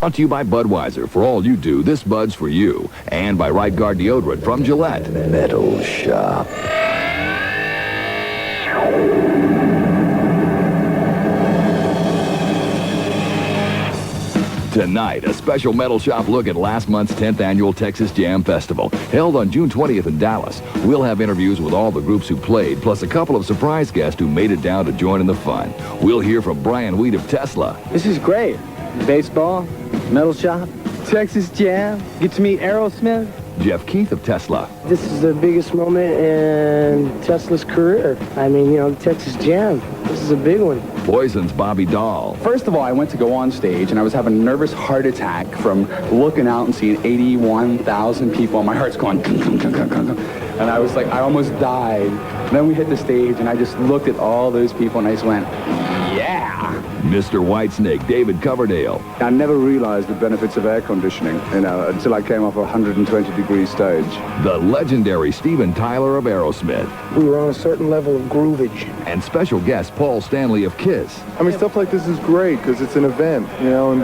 Brought to you by Budweiser. For all you do, this Bud's for you. And by Right Guard Deodorant from Gillette. Metal Shop. Tonight, a special Metal Shop look at last month's 10th annual Texxas Jam Festival, held on June 20th in Dallas. We'll have interviews with all the groups who played, plus a couple of surprise guests who made it down to join in the fun. We'll hear from Brian Wheat of Tesla. This is great. Baseball, Metal Shop, Texxas Jam, get to meet Aerosmith. Jeff Keith of Tesla. This is the biggest moment in Tesla's career. I mean, you know, the Texxas Jam. This is a big one. Poison's Bobby Dall. First of all, I went to go on stage, and I was having a nervous heart attack from looking out and seeing 81,000 people, and my heart's going, and I was like, I almost died. And then we hit the stage, and I just looked at all those people, and I just went, yeah. Mr. Whitesnake-David Coverdale. I never realized the benefits of air conditioning, you know, until I came off a 120-degree stage. The legendary Steven Tyler of Aerosmith. We were on a certain level of groovage. And special guest Paul Stanley of Kiss. I mean, stuff like this is great because it's an event, you know, and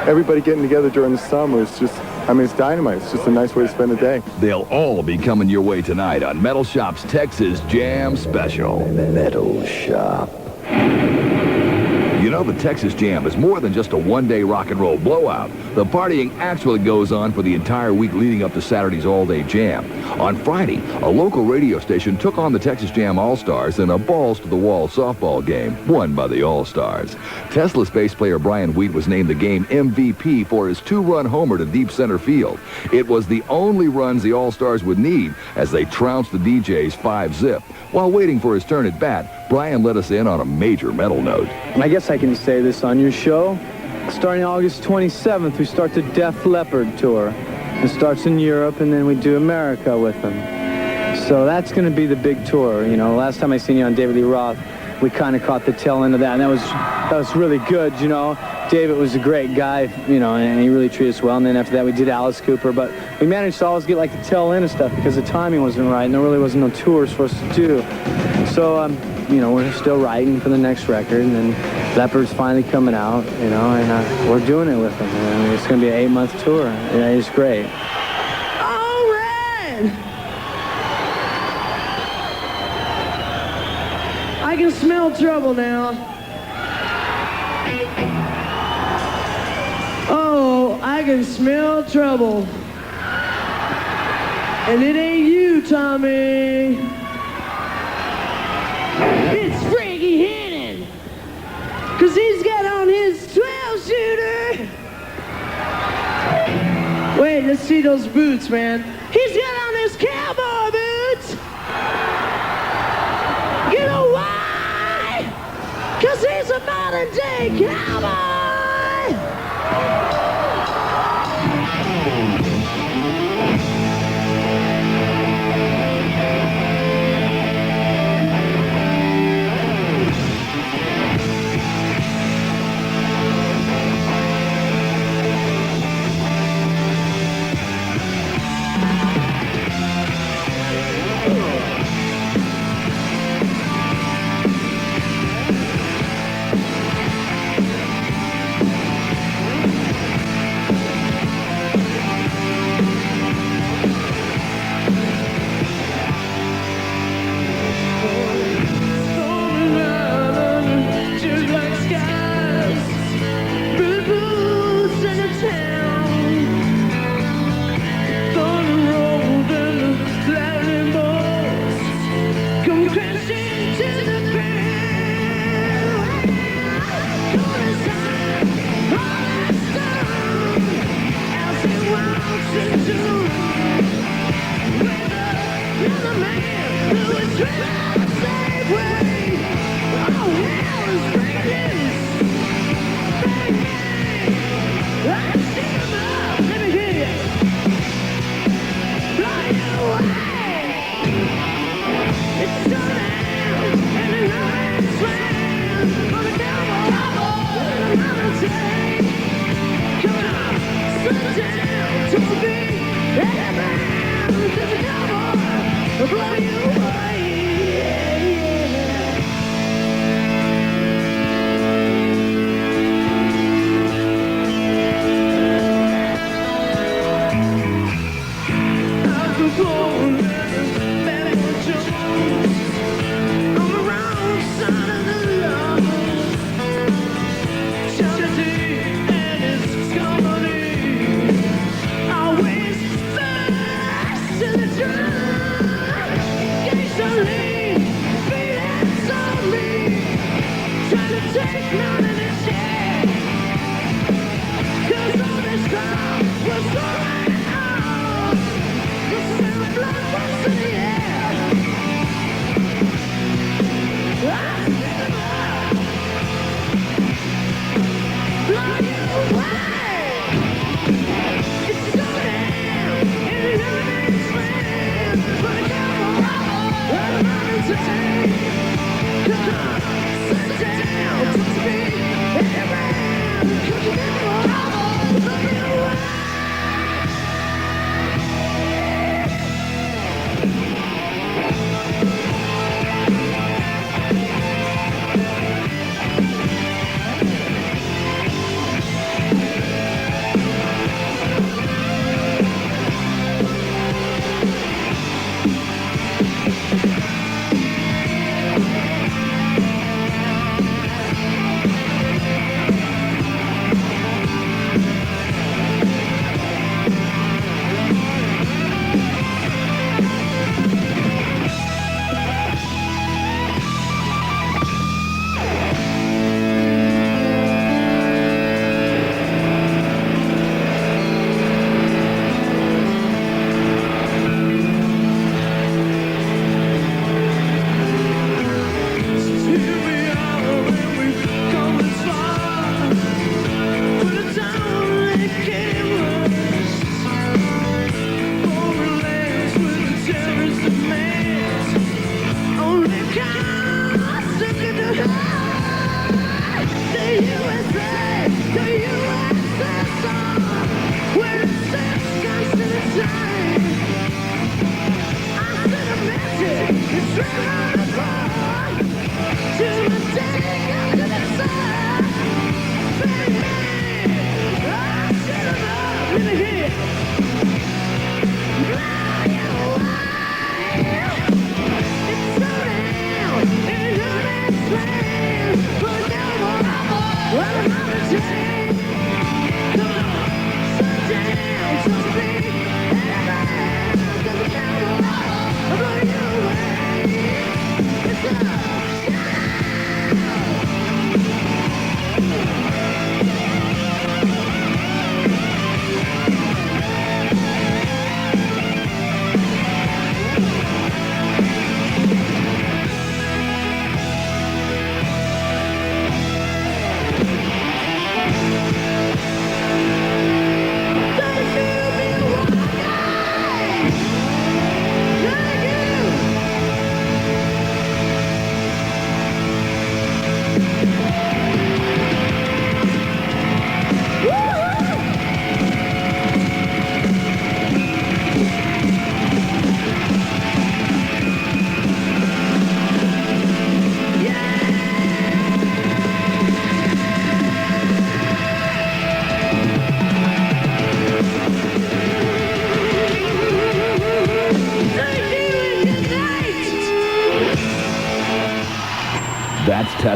everybody getting together during the summer is just, I mean, it's dynamite. It's just a nice way to spend the day. They'll all be coming your way tonight on Metal Shop's Texxas Jam Special. Metal Shop. You know, the Texxas Jam is more than just a one-day rock and roll blowout. The partying actually goes on for the entire week leading up to Saturday's all-day jam. On Friday, a local radio station took on the Texxas Jam All-Stars in a balls-to-the-wall softball game, won by the All-Stars. Tesla's bass player Brian Wheat was named the game MVP for his two-run homer to deep center field. It was the only runs the All-Stars would need as they trounced the DJs 5-zip. While waiting for his turn at bat, Brian let us in on a major metal note. And I guess I can say this on your show. Starting August 27th, we start the Def Leppard tour. It starts in Europe, and then we do America with them. So that's going to be the big tour. You know, last time I seen you on David Lee Roth, we kind of caught the tail end of that, and that was really good, you know. David was a great guy, you know, and he really treated us well. And then after that, we did Alice Cooper. But we managed to always get, like, the tail end of stuff because the timing wasn't right, and there really wasn't no tours for us to do. So, you know, we're still writing for the next record, and then Leopard's finally coming out, you know, and we're doing it with them. I mean, it's going to be an 8-month tour. Yeah, it's great. All right! I can smell trouble now. Oh, I can smell trouble. And it ain't you, Tommy. It's Frankie Hannon. 'Cause he's got on his 12-shooter. Wait, let's see those boots, man. He's got on his cowboy boots. You know why? 'Cause he's a modern-day cowboy.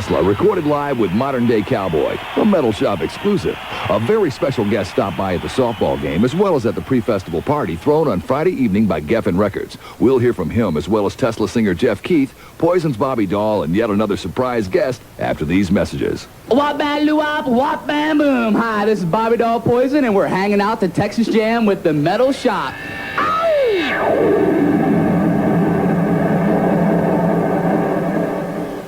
Tesla recorded live with modern-day Cowboy, a Metal Shop exclusive. A very special guest stopped by at the softball game as well as at the pre-festival party thrown on Friday evening by Geffen Records. We'll hear from him as well as Tesla singer Jeff Keith, Poison's Bobby Dall, and yet another surprise guest after these messages. Wop bam loo wop, wop bam boom. Hi, this is Bobby Dall Poison, and we're hanging out to Texxas Jam with the Metal Shop.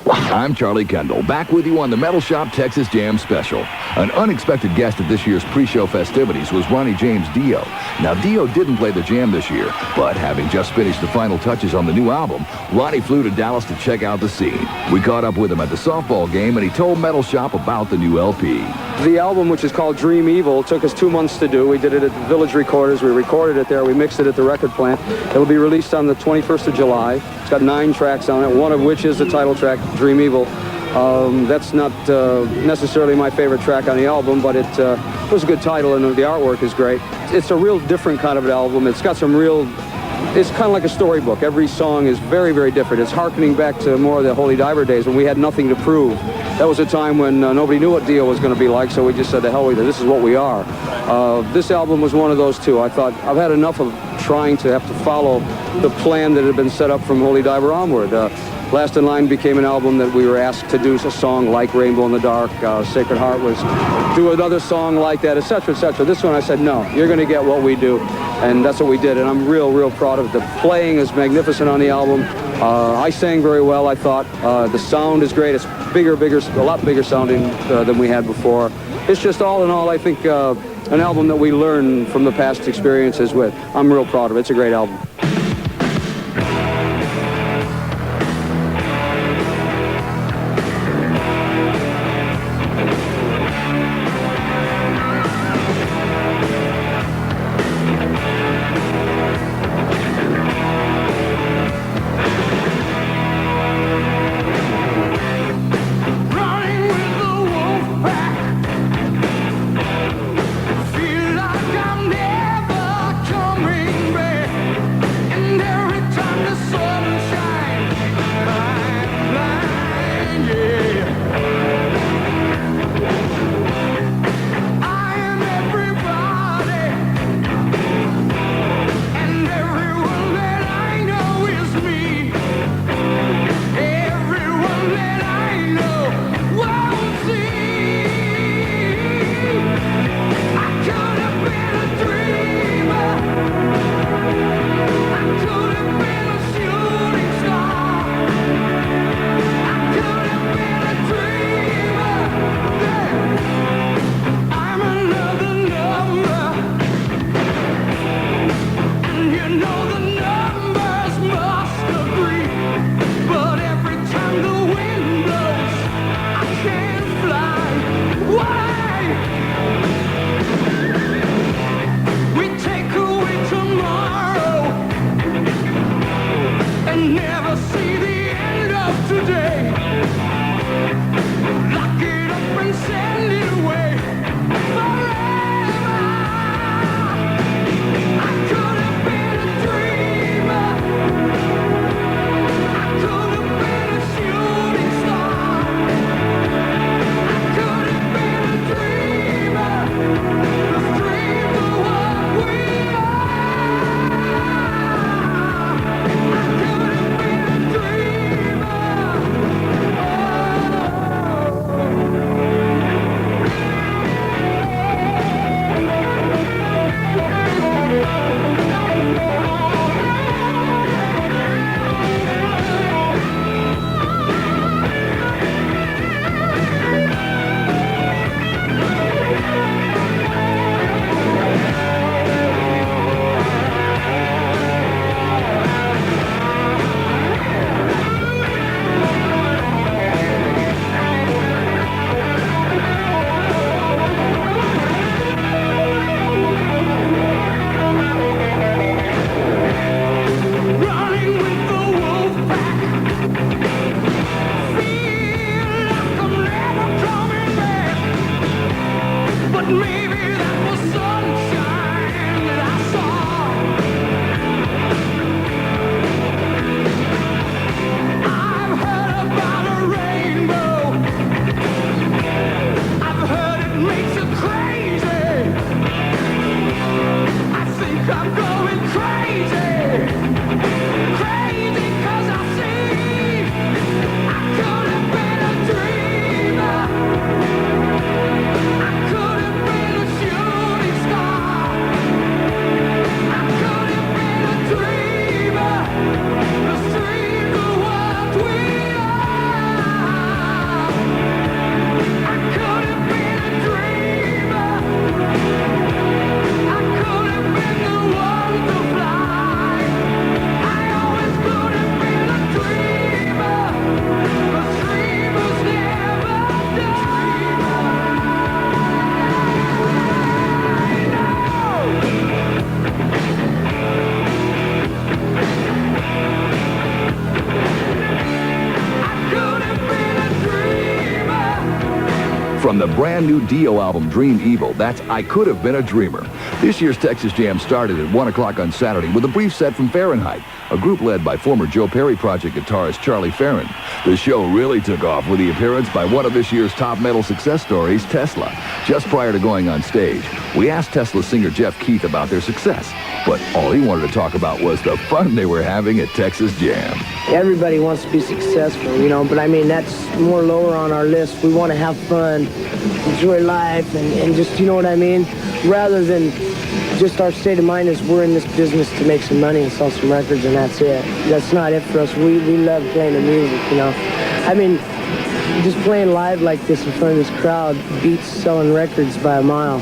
I'm Charlie Kendall, back with you on the Metal Shop Texxas Jam Special. An unexpected guest at this year's pre-show festivities was Ronnie James Dio. Now, Dio didn't play the jam this year, but having just finished the final touches on the new album, Ronnie flew to Dallas to check out the scene. We caught up with him at the softball game, and he told Metal Shop about the new LP. The album, which is called Dream Evil, took us 2 months to do. We did it at the Village Recorders. We recorded it there. We mixed it at the record plant. It'll be released on the 21st of July. It's got 9 tracks on it, one of which is the title track, Dream Evil. That's not necessarily my favorite track on the album, but it was a good title, and the artwork is great. It's a real different kind of an album. It's got some real... It's kind of like a storybook. Every song is very, very different. It's harkening back to more of the Holy Diver days when we had nothing to prove. That was a time when nobody knew what Dio was going to be like, so we just said, the hell with it, this is what we are. This album was one of those two. I thought, I've had enough of trying to have to follow the plan that had been set up from Holy Diver onward. Last in Line became an album that we were asked to do a song like Rainbow in the Dark. Sacred Heart was do another song like that, etc., etc. This one I said, no, you're going to get what we do. And that's what we did, and I'm real, real proud of it. The playing is magnificent on the album. I sang very well, I thought. The sound is great. It's bigger, a lot bigger sounding than we had before. It's just all in all, I think, an album that we learn from the past experiences with. I'm real proud of it. It's a great album. from the brand new Dio album, Dream Evil. That's I Could Have Been a Dreamer. This year's Texas Jam started at 1 o'clock on Saturday with a brief set from Fahrenheit, a group led by former Joe Perry Project guitarist Charlie Farron. The show really took off with the appearance by one of this year's top metal success stories, Tesla. Just prior to going on stage, we asked Tesla singer Jeff Keith about their success, but all he wanted to talk about was the fun they were having at Texas Jam. Everybody wants to be successful, you know, but I mean, that's more lower on our list. We want to have fun, enjoy life, and just, you know what I mean? Rather than just our state of mind is we're in this business to make some money and sell some records, and that's it. That's not it for us. We love playing the music, you know. I mean, just playing live like this in front of this crowd beats selling records by a mile.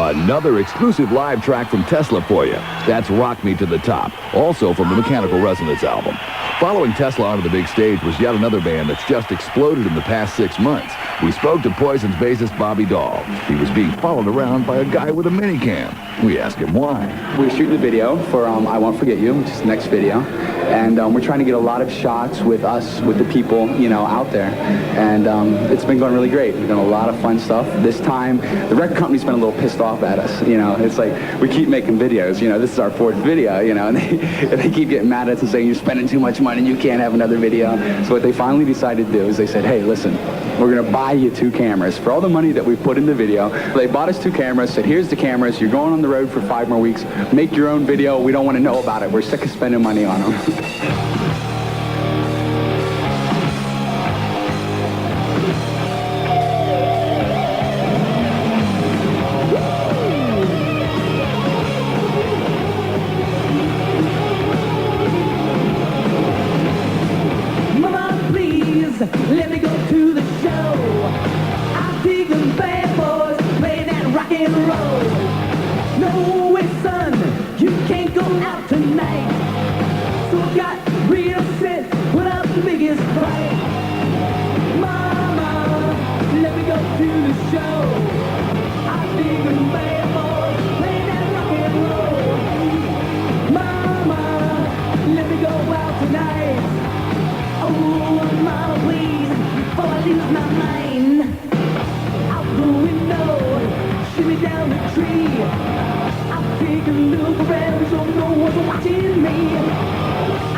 Another exclusive live track from Tesla for you. That's Rock Me to the Top, also from the Mechanical Resonance album. Following Tesla onto the big stage was yet another band that's just exploded in the past 6 months. We spoke to Poison's bassist Bobby Dall. He was being followed around by a guy with a minicam. We asked him why. We were shooting the video for I Won't Forget You, which is the next video. and we're trying to get a lot of shots with us, with the people, you know, out there, and it's been going really great. We've done a lot of fun stuff. This time, the record company's been a little pissed off at us, you know. It's like, we keep making videos, you know, this is our 4th video, you know, and they keep getting mad at us and saying, you're spending too much money, you can't have another video. So what they finally decided to do is they said, hey, listen, we're going to buy you 2 cameras. For all the money that we put in the video, they bought us 2 cameras, said, here's the cameras, you're going on the road for 5 more weeks, make your own video, we don't want to know about it, we're sick of spending money on them. Let me go to the show. I dig them bad boys playing that rock and roll. No way, son, you can't go out tonight. So I got real set, put up the biggest fight. Mama, let me go to the show. I dig them bad boys playing that rock and roll. Mama, let me go out tonight. Oh, mama, please, before I lose my mind. Out the window, shoot me down the tree. I'll take a look around so no one's watching me.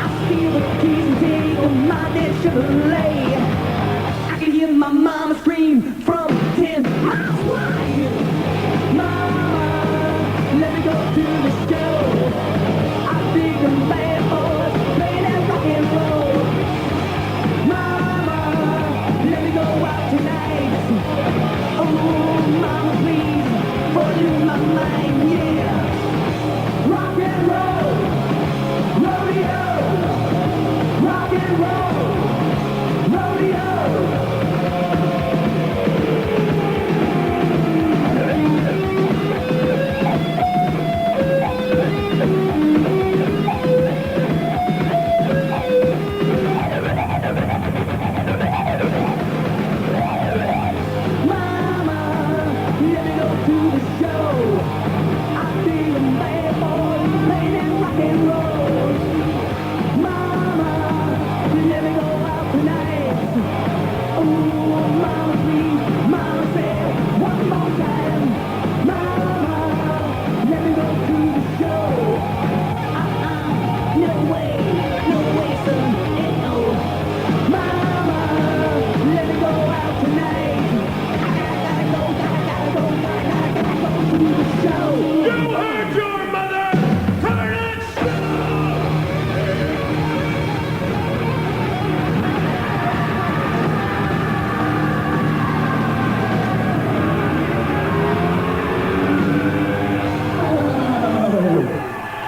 I'll steal the keys and take on my dead Chevrolet. I can hear my mama scream from 10 miles away. Mama, let me go to the show. I think the bad boys play that rock and roll. Let me go out tonight. Oh, mama, please, before I lose my mind, yeah. Rock and roll, rodeo. Rock and roll, rodeo.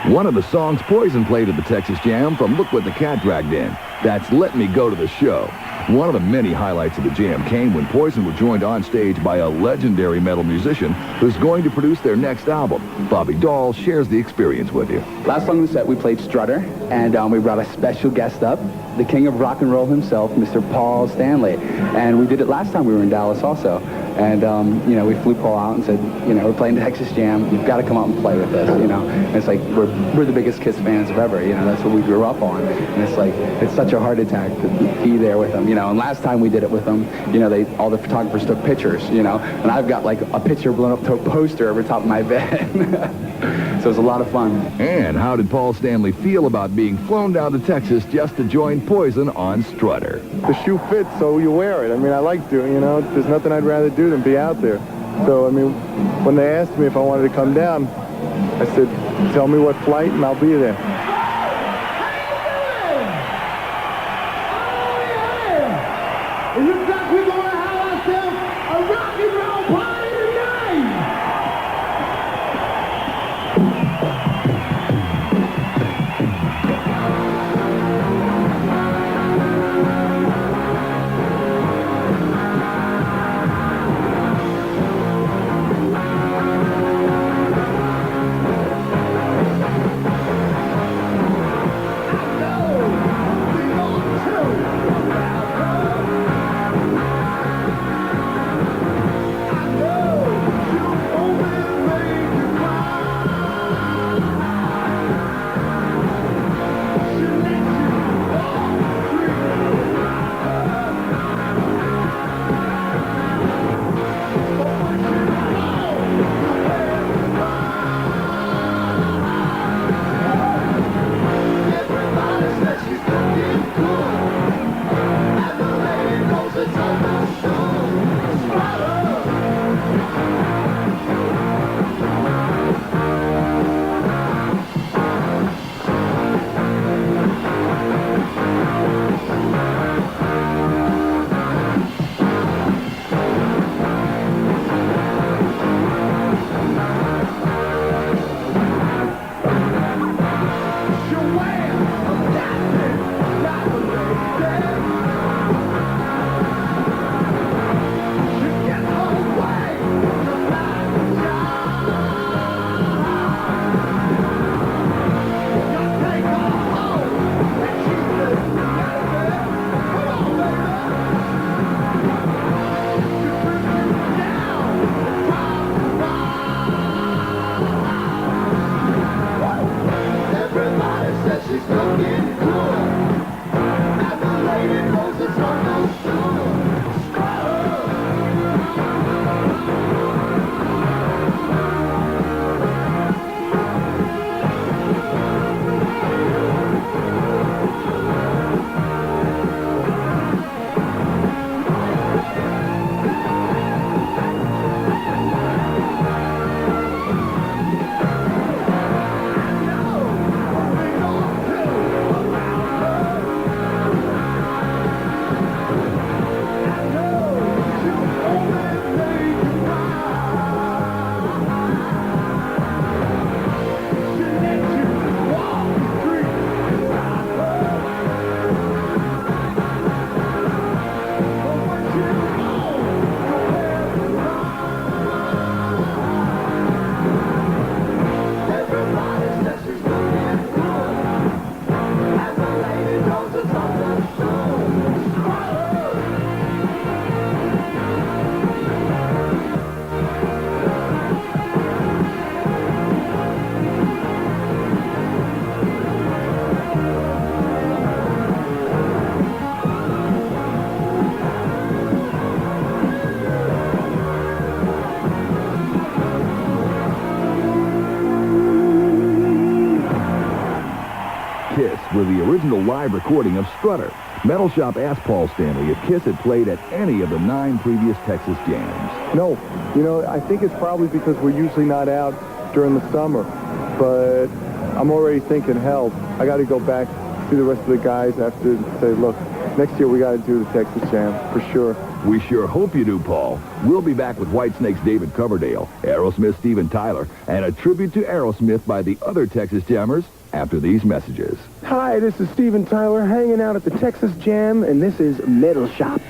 One of the songs Poison played at the Texas Jam from Look What the Cat Dragged In. That's Let Me Go to the Show. One of the many highlights of the jam came when Poison were joined on stage by a legendary metal musician who's going to produce their next album. Bobby Dall shares the experience with you. Last song on the set, we played Strutter, and we brought a special guest up, the king of rock and roll himself, Mr. Paul Stanley. And we did it last time we were in Dallas also. And, you know, we flew Paul out and said, you know, we're playing Texas Jam. You've got to come out and play with us, you know. And it's like, we're the biggest Kiss fans of ever, you know. That's what we grew up on. And it's like, it's such a heart attack to be there with them, you know. And last time we did it with them, you know, all the photographers took pictures, you know. And I've got, like, a picture blown up to a poster over top of my bed. So it was a lot of fun. And how did Paul Stanley feel about being flown down to Texas just to join Poison on Strutter? The shoe fits, so you wear it. I mean, I like doing, you know, there's nothing I'd rather do than be out there. So, I mean, when they asked me if I wanted to come down, I said, tell me what flight and I'll be there. It looks like we're going to have ourselves a rock and roll party tonight! original live recording of Strutter. Metal Shop asked Paul Stanley if Kiss had played at any of the 9 previous Texas Jams. No. You know, I think it's probably because we're usually not out during the summer. But I'm already thinking, hell, I got to go back, see the rest of the guys after and say, look, next year we got to do the Texas Jam, for sure. We sure hope you do, Paul. We'll be back with Whitesnake's-David Coverdale, Aerosmith-Steven Tyler, and a tribute to Aerosmith by the other Texas Jammers after these messages. Hi, this is Steven Tyler hanging out at the Texas Jam, and this is Metal Shop.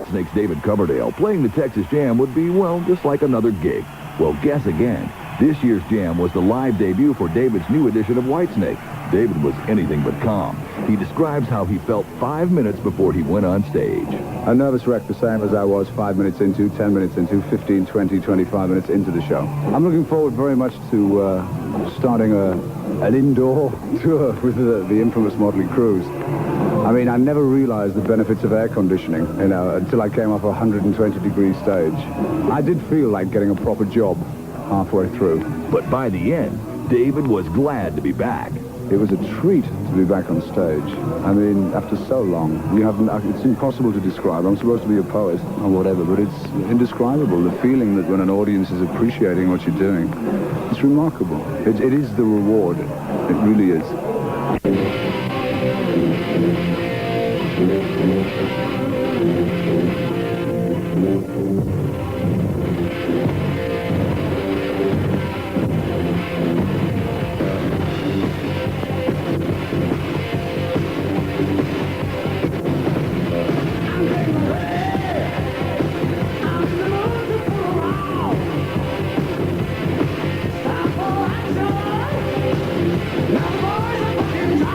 Whitesnake's-David Coverdale playing the Texas Jam would be, well, just like another gig. Well, guess again. This year's jam was the live debut for David's new edition of Whitesnake. David was anything but calm. He describes how he felt 5 minutes before he went on stage. A nervous wreck, the same as I was 5 minutes into, 10 minutes into, 15, 20, 25 minutes into the show. I'm looking forward very much to starting an indoor tour with the infamous Motley Cruise. I mean, I never realized the benefits of air conditioning, you know, until I came off a 120-degree stage. I did feel like getting a proper job halfway through. But by the end, David was glad to be back. It was a treat to be back on stage. I mean, after so long, it's impossible to describe. I'm supposed to be a poet or whatever, but it's indescribable. The feeling that when an audience is appreciating what you're doing, it's remarkable. It is the reward. It really is. Now the boys are fucking tall.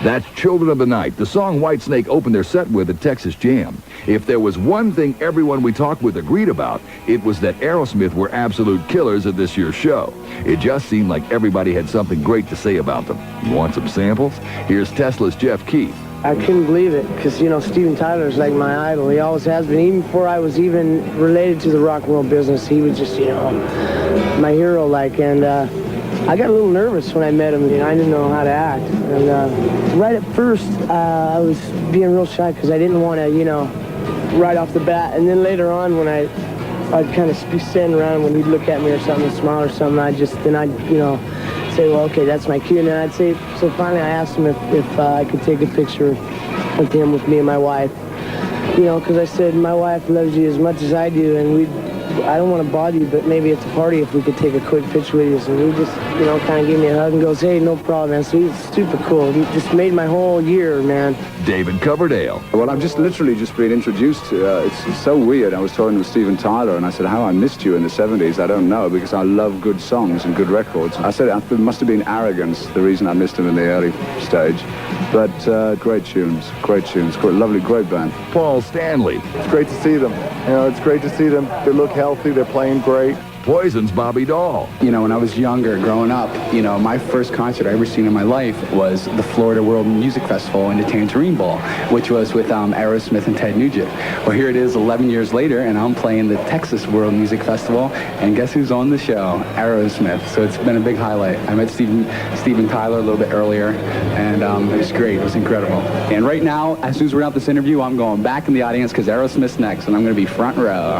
That's Children of the Night, the song Whitesnake opened their set with at Texxas Jam. If there was one thing everyone we talked with agreed about, it was that Aerosmith were absolute killers at this year's show. It just seemed like everybody had something great to say about them. You want some samples? Here's Tesla's Jeff Keith. I couldn't believe it because, you know, Steven Tyler's like my idol. He always has been. Even before I was even related to the rock and roll business, he was just, you know, my hero, like, and I got a little nervous when I met him. You know, I didn't know how to act. And right at first, I was being real shy because I didn't want to, you know, right off the bat. And then later on, when I'd kind of be standing around, when he'd look at me or something, and smile or something, I'd, you know, say, well, okay, that's my cue. And then I'd say, so finally I asked him if I could take a picture with him, with me and my wife. You know, because I said, my wife loves you as much as I do, and I don't want to bother you, but maybe at the party if we could take a quick picture with you. So he just, you know, kind of gave me a hug and goes, hey, no problem, man. So he's super cool. He just made my whole year, man. David Coverdale. Well, I've literally just been introduced to, it's so weird. I was talking to Steven Tyler, and I said, how I missed you in the 70s, I don't know, because I love good songs and good records. I said it must have been arrogance, the reason I missed him in the early stage. But great tunes, lovely, great band. Paul Stanley. It's great to see them. You know, it's great to see them. They look healthy. They're playing great. Poison's Bobby Dall. You know, when I was younger, growing up, you know, my first concert I ever seen in my life was the Florida World Music Festival in the Tangerine Bowl, which was with Aerosmith and Ted Nugent. Well, here it is 11 years later, and I'm playing the Texas World Music Festival, and guess who's on the show? Aerosmith. So it's been a big highlight. I met Steven Tyler a little bit earlier, and it was great. It was incredible. And right now, as soon as we're out this interview, I'm going back in the audience because Aerosmith's next, and I'm going to be front row.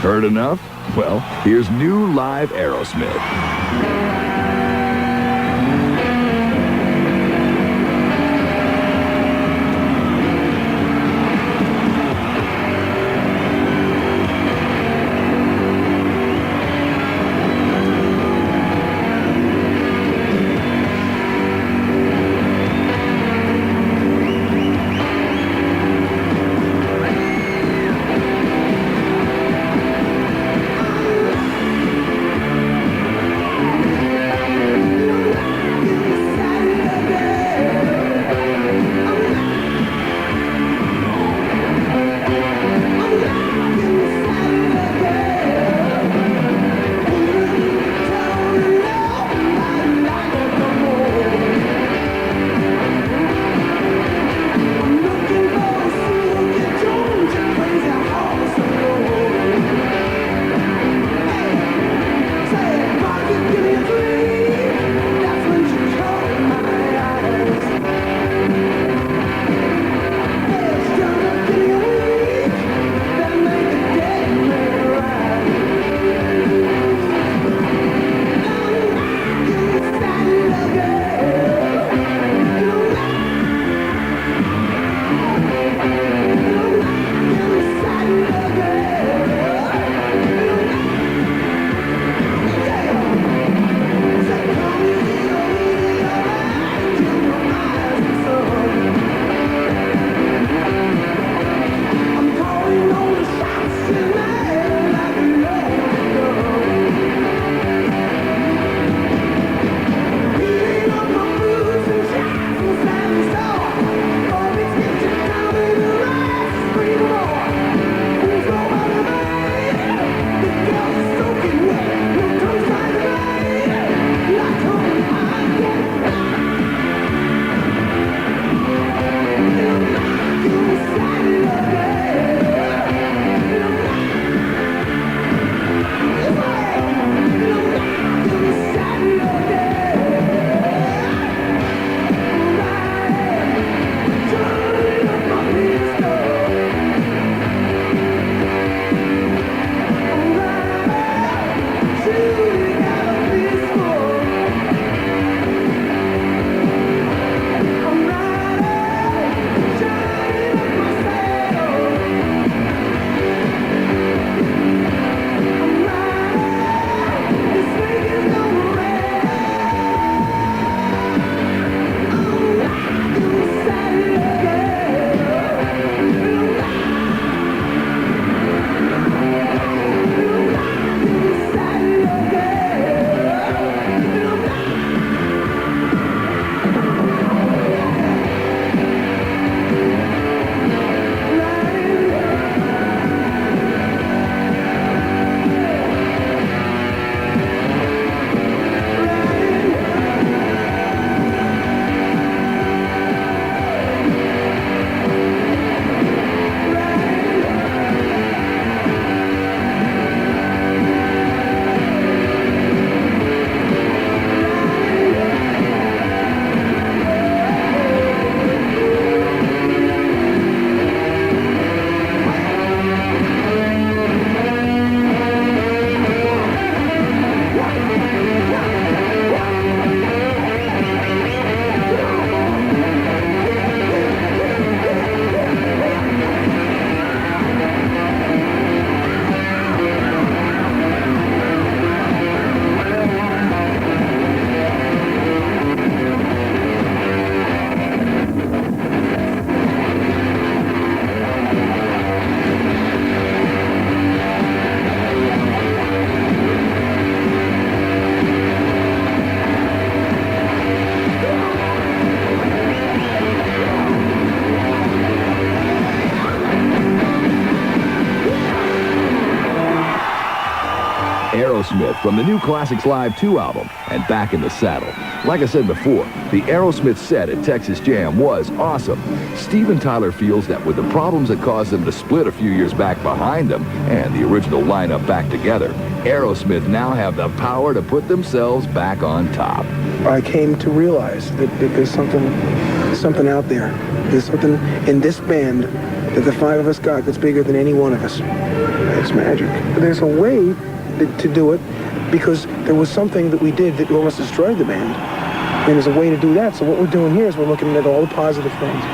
Heard enough? Well, here's new live Aerosmith. Aerosmith from the new Classics Live 2 album and Back in the Saddle. Like I said before, the Aerosmith set at Texas Jam was awesome. Steven Tyler feels that with the problems that caused them to split a few years back behind them and the original lineup back together, Aerosmith now have the power to put themselves back on top. I came to realize that there's something out there. There's something in this band that the five of us got that's bigger than any one of us. It's magic. There's a way to do it because there was something that we did that almost destroyed the band. And there's a way to do that. So what we're doing here is we're looking at all the positive things.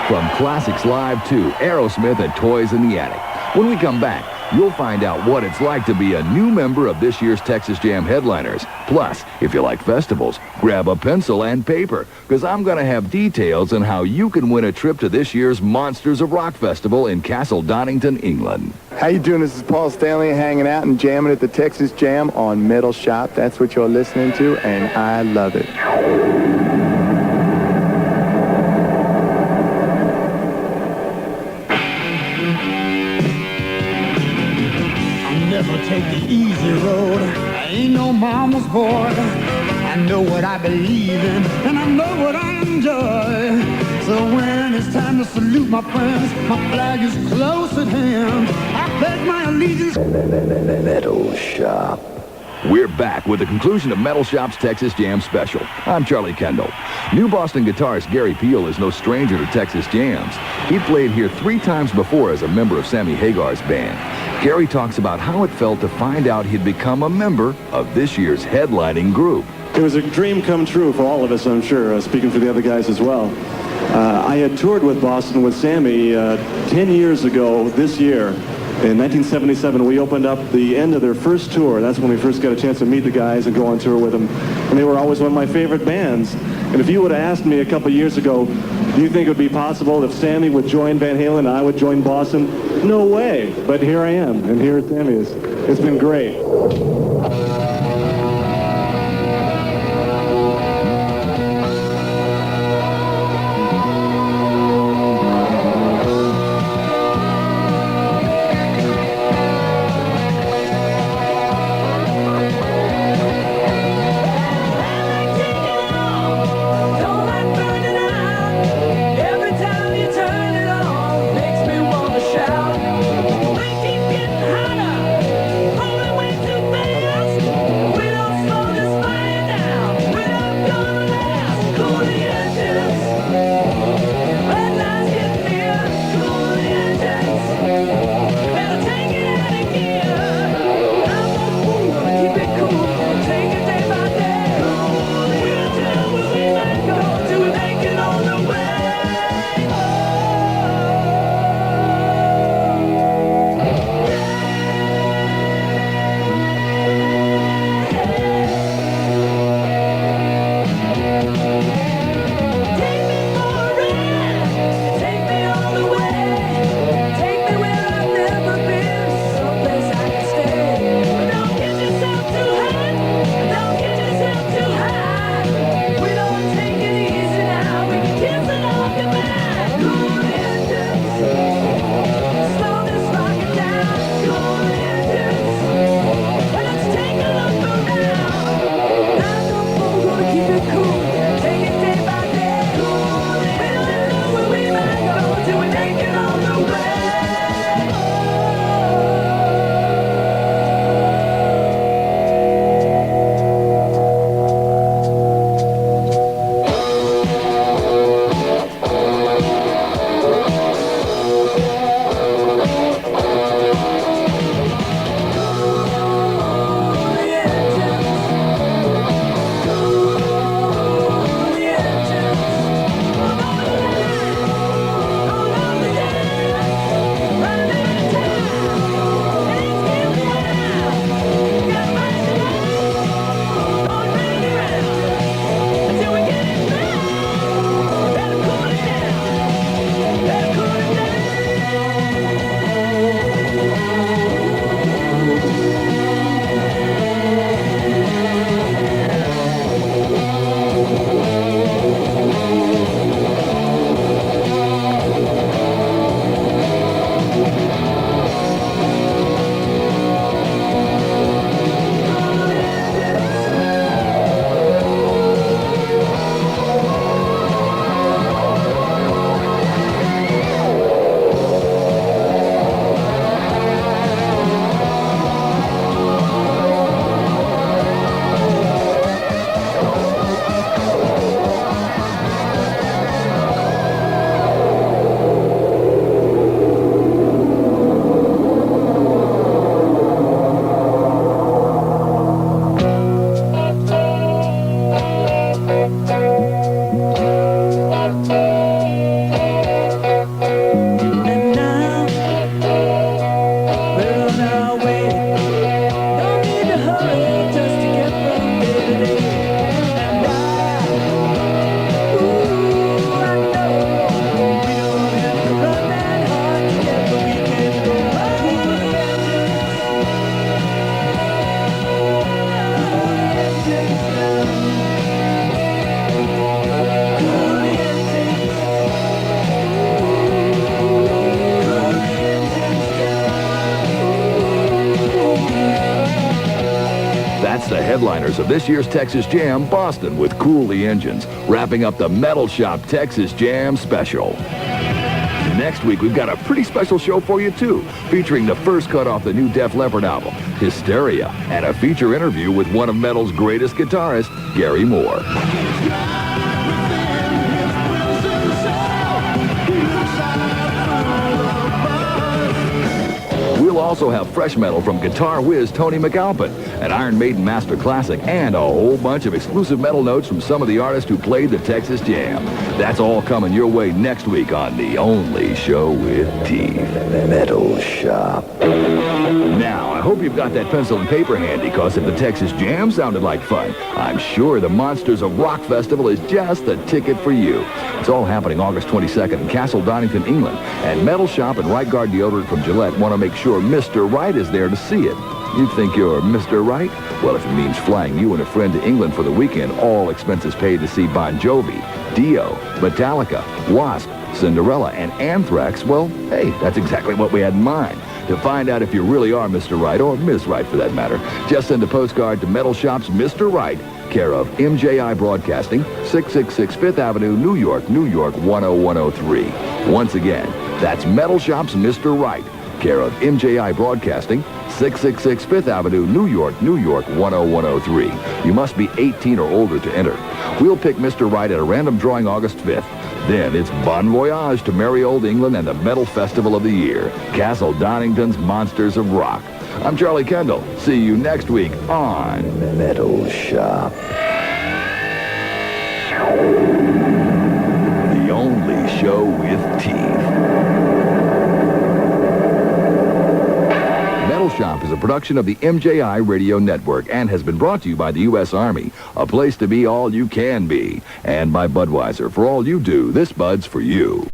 From Classics Live 2, Aerosmith and Toys in the Attic. When we come back, you'll find out what it's like to be a new member of this year's Texas Jam headliners. Plus, if you like festivals, grab a pencil and paper, because I'm going to have details on how you can win a trip to this year's Monsters of Rock Festival in Castle Donington, England. How you doing? This is Paul Stanley hanging out and jamming at the Texas Jam on Metal Shop. That's what you're listening to, and I love it. never take the easy road. I ain't no mama's boy. I know what I believe in, and I know what I enjoy. So when it's time to salute my friends, my flag is close at hand. I pledge my allegiance. Metal Shop. We're back with the conclusion of Metal Shop's Texas Jam Special. I'm Charlie Kendall. New Boston guitarist Gary Pihl is no stranger to Texas Jams. He played here 3 times before as a member of Sammy Hagar's band. Gary talks about how it felt to find out he'd become a member of this year's headlining group. It was a dream come true for all of us, I'm sure, speaking for the other guys as well. I had toured with Boston with Sammy 10 years ago this year. In 1977, we opened up the end of their first tour. That's when we first got a chance to meet the guys and go on tour with them. And they were always one of my favorite bands. And if you would have asked me a couple years ago, do you think it would be possible if Sammy would join Van Halen and I would join Boston? No way. But here I am, and here Sammy is. It's been great. Shout. I keep getting hotter, pulling way too fast. headliners of this year's Texas Jam, Boston with Cool the Engines, wrapping up the Metal Shop Texas Jam Special. Next week, we've got a pretty special show for you, too, featuring the first cut off the new Def Leppard album, Hysteria, and a feature interview with one of metal's greatest guitarists, Gary Moore. We'll also have fresh metal from guitar whiz Tony McAlpin, an Iron Maiden Master Classic, and a whole bunch of exclusive metal notes from some of the artists who played the Texas Jam. That's all coming your way next week on the only show with teeth, Metal Shop. Now, I hope you've got that pencil and paper handy, because if the Texas Jam sounded like fun, I'm sure the Monsters of Rock Festival is just the ticket for you. It's all happening August 22nd in Castle Donington, England, and Metal Shop and Right Guard Deodorant from Gillette want to make sure Mr. Right is there to see it. You think you're Mr. Right? Well, if it means flying you and a friend to England for the weekend, all expenses paid to see Bon Jovi, Dio, Metallica, Wasp, Cinderella, and Anthrax, well, hey, that's exactly what we had in mind. To find out if you really are Mr. Right, or Ms. Right for that matter, just send a postcard to Metal Shop's Mr. Right, care of MJI Broadcasting, 666 Fifth Avenue, New York, New York, 10103. Once again, that's Metal Shop's Mr. Right, care of MJI Broadcasting, 666 Fifth Avenue, New York, New York, 10103. You must be 18 or older to enter. We'll pick Mr. Right at a random drawing August 5th. Then it's Bon Voyage to merry old England and the Metal Festival of the Year, Castle Donington's Monsters of Rock. I'm Charlie Kendall. See you next week on Metal Shop. The only show with teeth. Metal Shop is a production of the MJI Radio Network and has been brought to you by the U.S. Army, a place to be all you can be, and by Budweiser. For all you do, this Bud's for you.